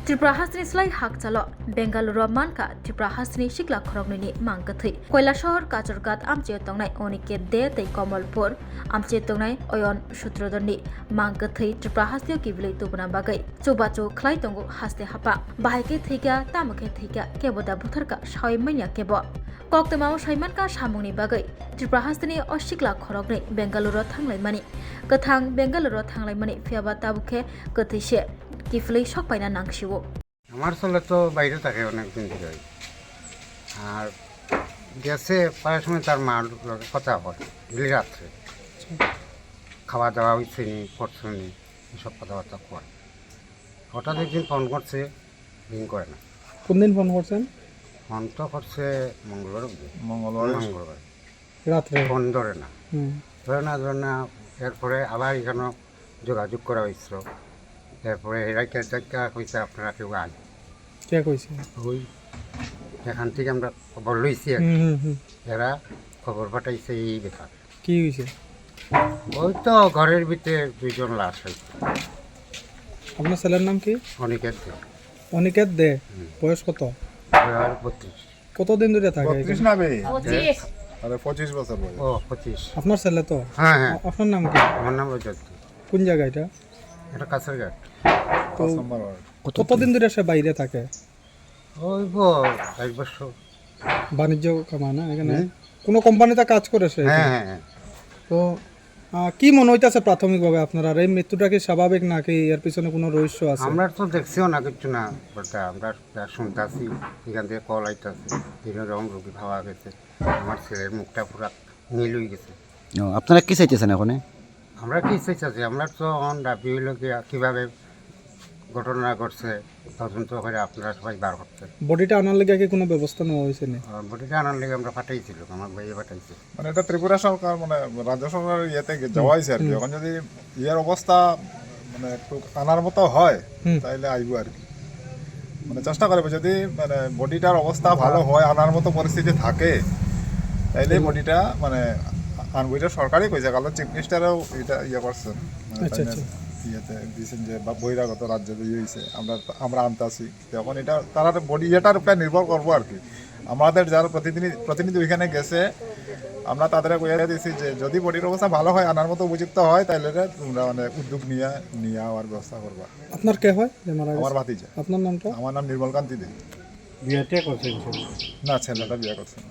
Tripura hasni slai hak chalo Bangaluruo Mankha Tripura hasni Sikla Khoroknwi Mangkwthwi Koila shahor Kachorgat amche tongnai onike de tei Komalpur amche tongnai oyon Sutrodoni Mankkwthwi Tripura hasni kibli tubna bagai chubachu khlai tongo haste hapa bahike thika tamake thika keboda butharka shaimanya kebo Koktama Shaimanka Shamuni Bagai, Tripura Hasni or Sikla Khoroknwi, Bangaluruo Thanglai Kathang Bangaluruo Thanglai Mani, Fiaba Tabuke, Katishe, Kifli Shokpaina Nangshiwo. আমার ছেলে তো বাইরে থাকে অনেকদিন ধরে আর গেছে প্রায় সময় তার মার লগে কথা হয় গেলি রাত্রে খাওয়া দাওয়া হয়েছে নি করছে নি এসব কথাবার্তা কয় হঠাৎ একদিন ফোন করছে রিং করে না। কোন দিন ফোন করছেন? ফোন তো করছে মঙ্গলবার রাত্রে ফোন ধরে না ধরে না এরপরে আবার এখানে যোগাযোগ করা হয়েছিল। এরপরে এরাকে কইছে আপনারা কেউ আজ কে কইছে ওই এখান থেকে আমরা খবর লইছি এরা খবর পাঠাইছে এই ব্যাপার। কি হয়েছে? ওই তো ঘরের ভিতরে দুইজন লাশ হয়েছে। আপনার ছেলের নাম কি? অনিকেত দে। অনিকেত দে বয়স কত? 32। কতদিন ধরে থাকে? 32 না বে 25 আরে 25 বছর বয়স। ও 25। আপনার ছেলে তো? হ্যাঁ। আপনার নাম কি? আমার নাম রজত। কোন জায়গা এটা? এটা কাছারঘাট। তো কতদিন ধরে সে বাইরে থাকে? ওই 1 বছর। বাণিজ্য কামা না এখানে কোন কোম্পানিতে কাজ করে সে? হ্যাঁ। তো কি মনে হইতাছে প্রাথমিকভাবে আপনার আর এই মৃত্যুটা কি স্বাভাবিক নাকি এর পিছনে কোনো রহস্য আছে? আমরা তো দেখছিও না কিছু না বলতে আমরা শুনতেছি এখান থেকে কল আইতেছে এরকম রোগী ভাবা গেছে। আমার ছেলের মুখটা পুরা নীল হয়ে গেছে। আপনারা কি চাইতেছেন এখন? আমরা কি চাইছি আমরা তো দাবি হইল কীভাবে ঘটনা ঘটছে তদন্ত করে আপনারা সবাই বার করছে। বডিটা আনার লেগে কি কোনো ব্যবস্থা নেওয়া হয়েছে না? বডিটা আনার লেগে আমরা পাঠাইছিল, আমার ভাইয়ে পাঠাইছে। মানে এটা ত্রিপুরা সরকার মানে রাজ্য সরকার ইয়েতে যাওয়া হয়েছে আর কি। এখন যদি ইয়ার অবস্থা মানে একটু আনার মতো হয় তাহলে আইব আর কি। মানে চেষ্টা করবে যদি মানে বডিটার অবস্থা ভালো হয় আনার মতো পরিস্থিতি থাকে তাইলে বডিটা মানে আনবো। এটা সরকারই কইছে, কারণ চিফ মিনিস্টারও এটা ইয়ে করছেন ইয়েতে দিয়েছেন যে বহিরাগত রাজ্যে ইয়ে হয়েছে আমরা আনতেছি। তখন এটা তারা বডি ইয়েটার উপরে নির্ভর করবো আর কি। আমাদের যারা প্রতিনিধি ওইখানে গেছে আমরা তাদের কইয়া দিয়েছি যে যদি বডির অবস্থা ভালো হয় আনার মতো উপযুক্ত হয় তাহলে তোমরা মানে উদ্যোগ নিয়ে আওয়ার ব্যবস্থা করবা। আপনার কে হয়? আমার ভাতিজা। আপনার নামটা? আমার নাম নির্মল কান্তি দে। বিয়েতে করছেন? না, ছেলেটা বিয়ে করছেন।